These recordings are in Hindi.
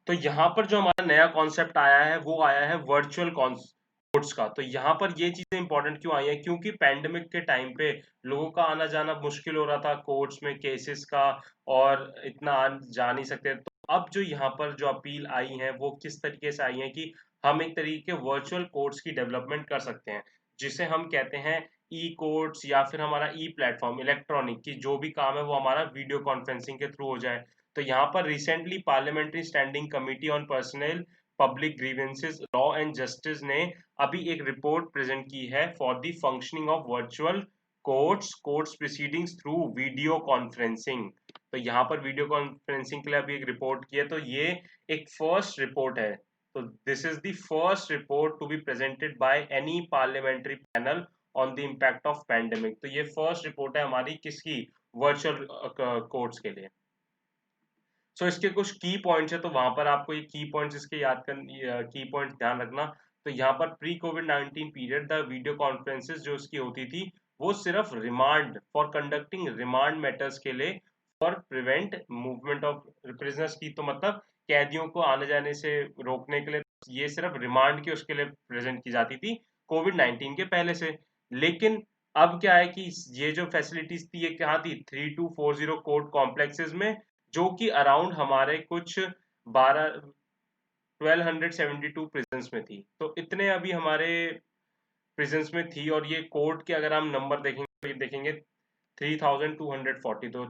तो यहाँ पर जो हमारा नया कॉन्सेप्ट आया है वो आया है वर्चुअल कोर्ट्स का। तो यहाँ पर ये चीजें इंपॉर्टेंट क्यों आई है, क्योंकि पैंडेमिक के टाइम पे लोगों का आना जाना मुश्किल हो रहा था कोर्ट्स में केसेस का, और इतना जा नहीं सकते। तो अब जो यहाँ पर जो अपील आई है वो किस तरीके से आई है कि हम एक तरीके के वर्चुअल कोर्ट्स की डेवलपमेंट कर सकते हैं, जिसे हम कहते हैं ई कोर्ट्स, या फिर हमारा ई प्लेटफॉर्म इलेक्ट्रॉनिक की जो भी काम है वो हमारा वीडियो कॉन्फ्रेंसिंग के थ्रू हो जाए। तो यहाँ पर recently parliamentary standing committee on personnel public grievances law and justice ने अभी एक रिपोर्ट प्रेजेंट की है for the functioning of virtual courts proceedings through video conferencing. तो यहाँ पर वीडियो कॉन्फ्रेंसिंग के लिए अभी एक रिपोर्ट की है, तो ये एक फर्स्ट रिपोर्ट है। तो this is the first report to be presented by any parliamentary panel on the impact of pandemic. तो ये फर्स्ट रिपोर्ट है हमारी किसकी, वर्चुअल कोर्ट्स के लिए। इसके कुछ की पॉइंट्स है, तो वहां पर आपको ये की पॉइंट्स इसके याद कर, की पॉइंट्स ध्यान रखना। तो यहाँ पर pre covid period the video conferences जो इसकी होती थी वो सिर्फ remand for conducting remand matters के लिए, for prevent movement of prisoners की, तो मतलब कैदियों को आने जाने से रोकने के लिए ये सिर्फ रिमांड के उसके लिए प्रेजेंट की जाती थी कोविड-19 के पहले से। लेकिन अब क्या है कि ये जो फैसिलिटीज थी ये कहाँ थी, 3240 कोर्ट कॉम्प्लेक्सेस में, जो कि अराउंड हमारे कुछ 1272 प्रिजन्स में थी। तो इतने अभी हमारे प्रिजन्स में थी, और ये कोर्ट के अगर हम नंबर देखेंगे तो ये देखेंगे 3240, तो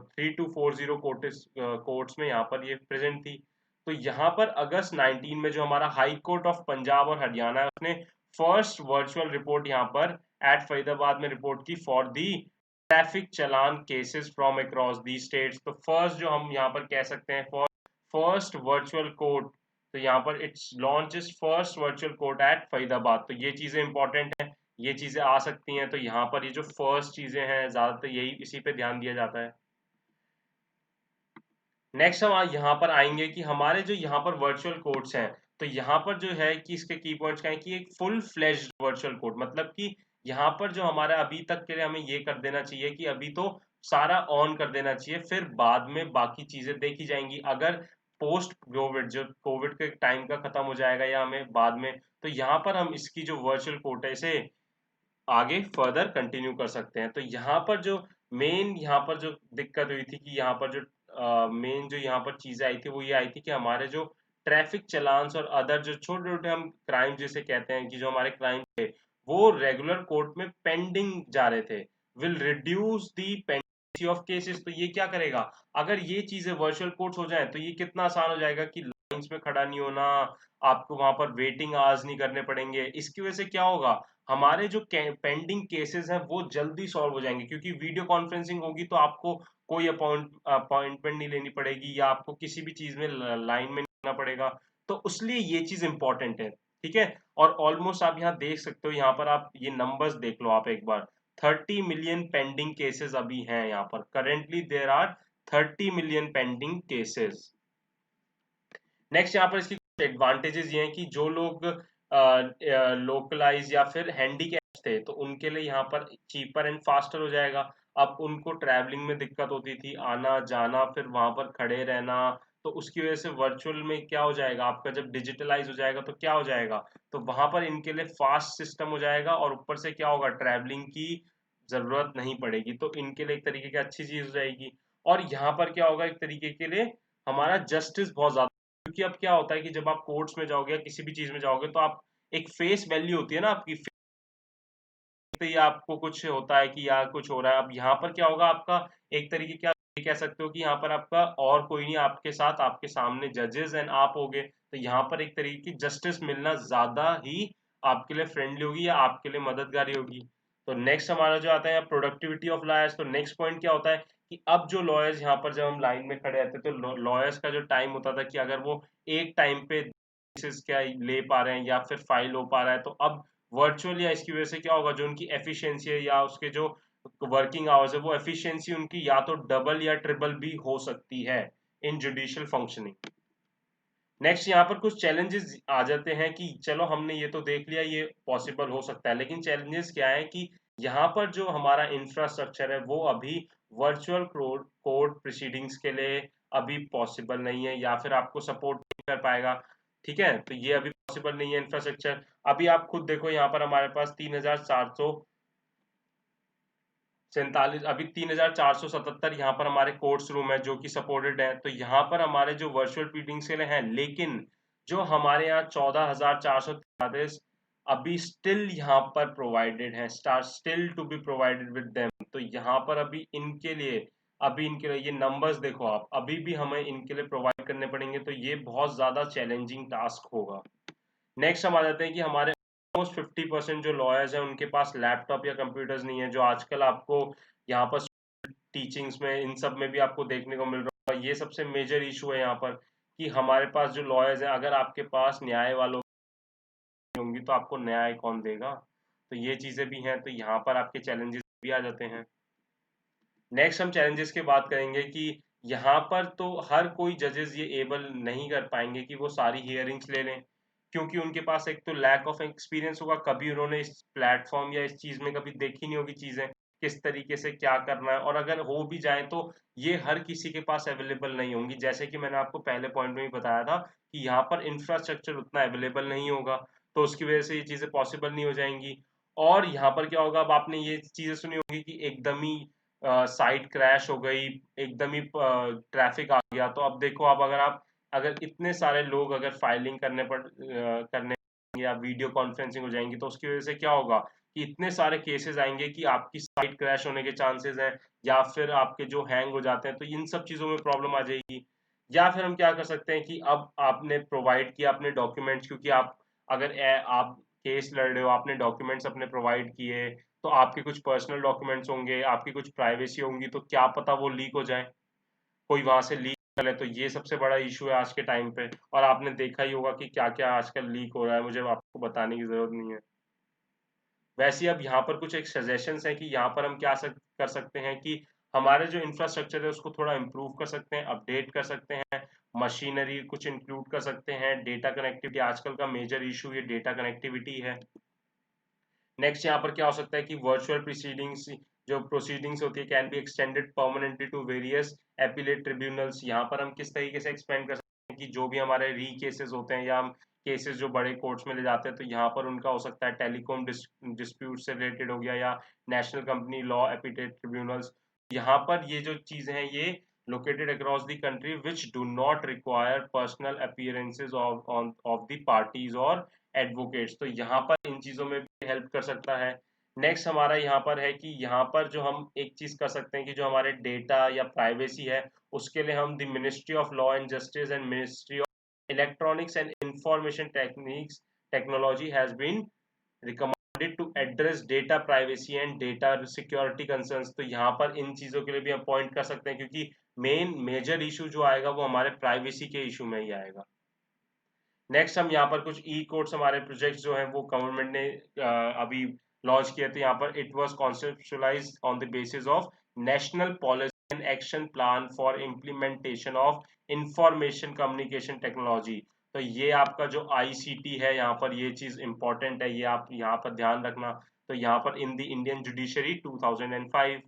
3240 कोर्ट्स में यहाँ पर ये प्रेजेंट थी। तो यहाँ पर अगस्त 19 में जो हमारा हाई कोर्ट ऑफ पंजाब और हरियाणा है उसने फर्स्ट वर्चुअल रिपोर्ट यहाँ पर एट फरीदाबाद में रिपोर्ट की for the traffic challan cases from across the states. तो फर्स्ट जो हम यहाँ पर कह सकते हैं फॉर फर्स्ट वर्चुअल कोर्ट, तो यहाँ पर it's launch is first virtual court at Faridabad. तो ये चीजें इंपॉर्टेंट है, ये चीजें आ सकती हैं। तो यहाँ पर ये जो फर्स्ट चीजें हैं ज्यादातर यही इसी पे ध्यान दिया जाता है। नेक्स्ट हम यहाँ पर आएंगे कि हमारे जो यहाँ पर वर्चुअल कोर्ट्स हैं, तो यहाँ पर जो है कि इसके की पॉइंट्स क्या है कि एक फुल फ्लेज्ड वर्चुअल कोर्ट, मतलब कि यहाँ पर जो हमारा अभी तक के लिए हमें ये कर देना चाहिए कि अभी तो सारा ऑन कर देना चाहिए, फिर बाद में बाकी चीजें देखी जाएंगी। अगर पोस्ट कोविड जो कोविड के टाइम का खत्म हो जाएगा या हमें बाद में, तो यहाँ पर हम इसकी जो वर्चुअल कोर्ट है इसे आगे फर्दर कंटिन्यू कर सकते हैं। तो यहाँ पर जो मेन यहाँ पर जो दिक्कत हुई थी कि यहाँ पर जो मेन जो यहाँ पर चीजें आई थी वो ये आई थी कि हमारे जो ट्रैफिक चलान्स और अदर जो छोटे छोटे हम क्राइम जिसे कहते हैं कि जो हमारे क्राइम थे वो रेगुलर कोर्ट में पेंडिंग जा रहे थे, will reduce the pendency of cases. तो ये क्या करेगा, अगर ये चीजें वर्चुअल कोर्ट्स हो जाए तो ये कितना आसान हो जाएगा कि लाइंस में खड़ा नहीं होना, आपको वहां पर वेटिंग आवर्स नहीं करने पड़ेंगे। इसकी वजह से क्या होगा, हमारे जो पेंडिंग केसेस हैं वो जल्दी सॉल्व हो जाएंगे, क्योंकि वीडियो कॉन्फ्रेंसिंग होगी तो आपको कोई अपॉइंटमेंट नहीं लेनी पड़ेगी, या आपको किसी भी चीज में लाइन में नहीं लगना पड़ेगा। तो उसलिए ये चीज इंपॉर्टेंट है, ठीक है। और ऑलमोस्ट आप यहाँ देख सकते हो, यहाँ पर आप ये नंबर्स देख लो आप एक बार, 30 मिलियन पेंडिंग केसेस अभी हैं यहाँ पर, currently there are 30 million pending cases. Next यहाँ पर इसकी एडवांटेजेस ये हैं कि जो लोग लोकलाइज या फिर हैंडीकैप्स थे तो उनके लिए यहाँ पर चीपर एंड फास्टर हो जाएगा। अब उनको ट्रैवलिंग में दिक्कत होती थी, आना जाना, फिर वहां पर खड़े रहना, तो उसकी वजह से वर्चुअल में क्या हो जाएगा, आपका जब डिजिटलाइज हो जाएगा तो क्या हो जाएगा, तो वहां पर इनके लिए फास्ट सिस्टम हो जाएगा, और ऊपर से क्या होगा, ट्रैवलिंग की जरूरत नहीं पड़ेगी। तो इनके लिए एक तरीके की अच्छी चीज हो जाएगी। और यहाँ पर क्या होगा, एक तरीके के लिए हमारा जस्टिस बहुत ज्यादा, क्योंकि अब क्या होता है कि जब आप कोर्ट्स में जाओगे या किसी भी चीज में जाओगे तो आप एक फेस वैल्यू होती है ना आपकी, ही आपको कुछ होता है कि यार कुछ हो रहा है। अब यहाँ पर क्या होगा, आपका एक तरीके क्या ये कह सकते हो कि यहाँ पर आपका और कोई नहीं, आपके साथ आपके सामने जजेस एंड आप होगे। तो यहाँ पर एक तरीके की जस्टिस मिलना ज्यादा ही आपके लिए फ्रेंडली होगी या आपके लिए मददगारी होगी। तो नेक्स्ट हमारा जो आता है प्रोडक्टिविटी ऑफ लॉयर्स। तो नेक्स्ट पॉइंट क्या होता है कि अब जो लॉयर्स यहाँ पर जब हम लाइन में खड़े रहते तो लॉयर्स का जो टाइम होता था कि अगर वो एक टाइम पे क्या ले पा रहे हैं या फिर फाइल हो पा रहा है, तो अब वर्चुअल या इसकी वजह से क्या होगा, जो उनकी एफिशिएंसी है या उसके जो वर्किंग आवर्स है वो एफिशिएंसी उनकी या तो डबल या ट्रिपल भी हो सकती है इन जुडिशियल फंक्शनिंग। नेक्स्ट यहाँ पर कुछ चैलेंजेस आ जाते हैं कि चलो हमने ये तो देख लिया ये पॉसिबल हो सकता है, लेकिन चैलेंजेस क्या है कि यहाँ पर जो हमारा इंफ्रास्ट्रक्चर है वो अभी वर्चुअल कोर्ट प्रोसीडिंग्स के लिए अभी पॉसिबल नहीं है, या फिर आपको सपोर्ट नहीं कर पाएगा। ठीक है, तो ये अभी पॉसिबल नहीं है इंफ्रास्ट्रक्चर। अभी आप खुद देखो यहाँ पर हमारे पास 3,447, अभी 3,477 यहाँ पर हमारे कोर्स रूम है जो कि सपोर्टेड है। तो यहाँ पर हमारे जो वर्चुअल मीटिंग्स के लिए हैं, लेकिन जो हमारे यहाँ 14,443 अभी स्टिल यहाँ पर प्रोवाइडेड है, still to be provided with them. तो यहाँ पर अभी इनके लिए ये नंबर्स देखो आप, अभी भी हमें इनके लिए प्रोवाइड करने पड़ेंगे, तो ये बहुत ज्यादा चैलेंजिंग टास्क होगा। नेक्स्ट हम आ जाते हैं कि हमारे ऑलमोस्ट 50% जो लॉयर्स हैं उनके पास लैपटॉप या कंप्यूटर्स नहीं है, जो आजकल आपको यहाँ पर टीचिंग्स में इन सब में भी आपको देखने को मिल रहा है। ये सबसे मेजर इशू है यहाँ पर कि हमारे पास जो लॉयर्स हैं, अगर आपके पास न्याय वालों होंगी तो आपको न्याय कौन देगा। तो ये चीजें भी हैं, तो यहाँ पर आपके चैलेंजेस भी आ जाते हैं। नेक्स्ट हम चैलेंजेस की बात करेंगे कि यहाँ पर तो हर कोई जजेस ये एबल नहीं कर पाएंगे कि वो सारी हियरिंग्स ले लें, क्योंकि उनके पास एक तो लैक ऑफ एक्सपीरियंस होगा, कभी उन्होंने इस प्लेटफॉर्म या इस चीज में कभी देखी नहीं होगी चीजें, किस तरीके से क्या करना है, और अगर हो भी जाए तो ये हर किसी के पास अवेलेबल नहीं होंगी। जैसे कि मैंने आपको पहले पॉइंट में ही बताया था कि यहाँ पर इंफ्रास्ट्रक्चर उतना अवेलेबल नहीं होगा, तो उसकी वजह से ये चीजें पॉसिबल नहीं हो जाएंगी। और यहाँ पर क्या होगा, अब आपने ये चीजें सुनी होगी कि एकदम ही साइट क्रैश हो गई, एकदम ही ट्रैफिक आ गया। तो अब देखो, अब अगर इतने सारे लोग अगर फाइलिंग करने या वीडियो कॉन्फ्रेंसिंग हो जाएंगी, तो उसकी वजह से क्या होगा कि इतने सारे केसेस आएंगे कि आपकी साइट क्रैश होने के चांसेस हैं, या फिर आपके जो हैंग हो जाते हैं, तो इन सब चीजों में प्रॉब्लम आ जाएगी। या फिर हम क्या कर सकते हैं कि अब आपने प्रोवाइड किया अपने डॉक्यूमेंट्स, क्योंकि आप केस लड़ रहे हो, आपने डॉक्यूमेंट्स अपने प्रोवाइड किए, तो आपके कुछ पर्सनल डॉक्यूमेंट्स होंगे, आपकी कुछ प्राइवेसी होंगी, तो क्या पता वो लीक हो जाए, कोई वहां से लीक कर ले। तो ये सबसे बड़ा इशू है आज के टाइम पे, और आपने देखा ही होगा कि क्या क्या आजकल लीक हो रहा है, मुझे आपको बताने की जरूरत नहीं है। वैसे ही अब यहाँ पर कुछ एक सजेशंस है कि यहाँ पर हम कर सकते हैं कि हमारे जो इंफ्रास्ट्रक्चर है उसको थोड़ा इम्प्रूव कर सकते हैं, अपडेट कर सकते हैं, मशीनरी कुछ इंक्लूड कर सकते हैं, डेटा कनेक्टिविटी, आजकल का मेजर इशू ये डेटा कनेक्टिविटी है। नेक्स्ट यहाँ पर क्या हो सकता है कि वर्चुअल प्रोसीडिंग्स होती है can be extended permanently to various appellate tribunals. यहाँ पर हम किस तरीके से एक्सपेंड कर सकते हैं कि जो भी हमारे री केसेस होते हैं, या हम केसेस जो बड़े कोर्ट्स में ले जाते हैं, तो यहाँ पर उनका हो सकता है टेलीकॉम डिस्प्यूट से रिलेटेड हो गया, या national company law appellate tribunals. यहाँ पर ये जो चीजें हैं ये located across the country which do not require personal appearances of the parties or advocates. तो यहाँ पर इन चीजों में भी हेल्प कर सकता है। नेक्स्ट हमारा यहाँ पर है कि यहाँ पर जो हम एक चीज कर सकते हैं कि जो हमारे डेटा या प्राइवेसी है, उसके लिए हम the ministry of law and justice and ministry of electronics and information technology has been recommended to address data privacy and data security concerns. तो यहाँ पर इन चीजों के लिए भी हम पॉइंट कर सकते हैं, क्योंकि मेजर इशू जो आएगा वो हमारे प्राइवेसी के इशू में ही आएगा। नेक्स्ट हम यहाँ पर कुछ ई कोर्ट्स, हमारे प्रोजेक्ट्स जो हैं वो गवर्नमेंट ने अभी लॉन्च किए थे। यहाँ पर it was conceptualised on the basis of national policy and action plan for implementation of information communication technology. तो ये आपका जो आईसीटी है, यहाँ पर ये चीज इंपॉर्टेंट है, ये आप यहाँ पर ध्यान रखना। तो यहाँ पर इन द इंडियन जुडिशरी 2005,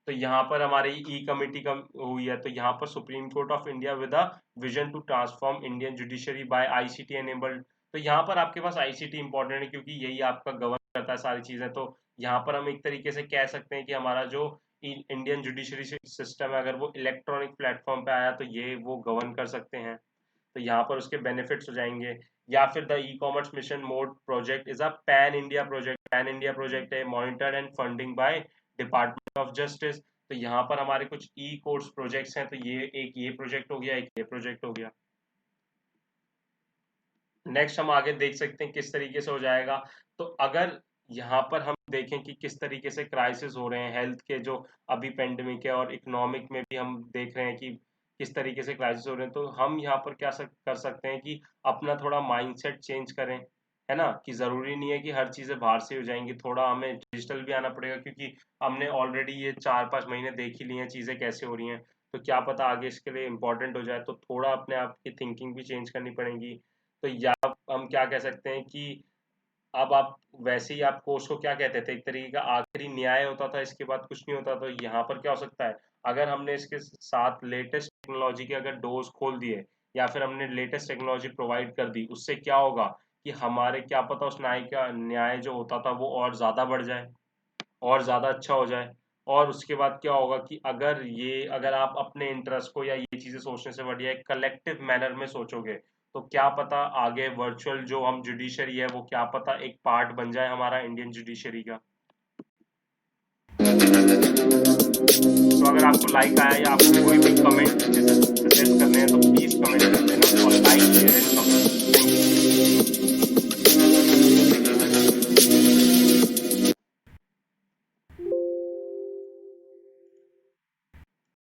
तो यहाँ पर हमारी ई कमेटी का हुई है। तो यहाँ पर supreme court of India with a vision to transform Indian judiciary by ICT enabled. तो यहाँ पर आपके पास आईसीटी इंपॉर्टेंट है, क्योंकि यही आपका गवर्न करता है सारी चीजें। तो यहाँ पर हम एक तरीके से कह सकते हैं कि हमारा जो इंडियन जुडिशरी सिस्टम है, अगर वो इलेक्ट्रॉनिक प्लेटफॉर्म पे आया तो ये वो गवर्न कर सकते हैं। तो यहाँ पर उसके बेनिफिट्स हो जाएंगे। या फिर the e commerce mission mode project is a pan India project. Pan India project है, monitored and funding by department of justice. तो यहाँ पर हमारे कुछ ई कोर्स प्रोजेक्ट्स हैं, तो ये प्रोजेक्ट हो गया, एक ये प्रोजेक्ट हो गया। नेक्स्ट हम आगे देख सकते हैं किस तरीके से हो जाएगा। तो अगर यहाँ पर हम देखें कि किस तरीके से क्राइसिस हो रहे हैं हेल्थ के, जो अभी पेंडेमिक है, और इकोनॉमिक में भी हम देख रहे हैं कि किस तरीके से क्राइसिस हो रहे हैं, तो हम यहाँ पर क्या कर सकते हैं कि अपना थोड़ा माइंडसेट चेंज करें, है ना। कि जरूरी नहीं है कि हर चीजें बाहर से हो जाएंगी, थोड़ा हमें डिजिटल भी आना पड़ेगा, क्योंकि हमने ऑलरेडी ये 4-5 महीने देख ही लिए हैं चीजें कैसे हो रही हैं। तो क्या पता आगे इसके लिए इम्पोर्टेंट हो जाए, तो थोड़ा अपने आप की थिंकिंग भी चेंज करनी पड़ेगी। तो या हम क्या कह सकते हैं कि अब आप वैसे ही आप कोर्स को क्या कहते थे, एक तरीके का आखिरी न्याय होता था, इसके बाद कुछ नहीं होता। तो यहाँ पर क्या हो सकता है, अगर हमने इसके साथ लेटेस्ट टेक्नोलॉजी के अगर डोर्स खोल दिए या फिर हमने लेटेस्ट टेक्नोलॉजी प्रोवाइड कर दी, उससे क्या होगा कि हमारे क्या पता उस न्याय जो होता था वो और ज़्यादा बढ़ जाए और ज़्यादा अच्छा हो जाए। और उसके बाद क्या होगा कि अगर आप अपने इंटरेस्ट को या ये चीज़ें सोचने से बढ़िया एक कलेक्टिव मैनर में सोचोगे, तो क्या पता आगे वर्चुअल जो हम जुडिशरी है वो क्या पता एक पार्ट बन जाए हमारा इंडियन जुडिशरी का। तो अगर आपको लाइक आया या आपको कोई भी कमेंट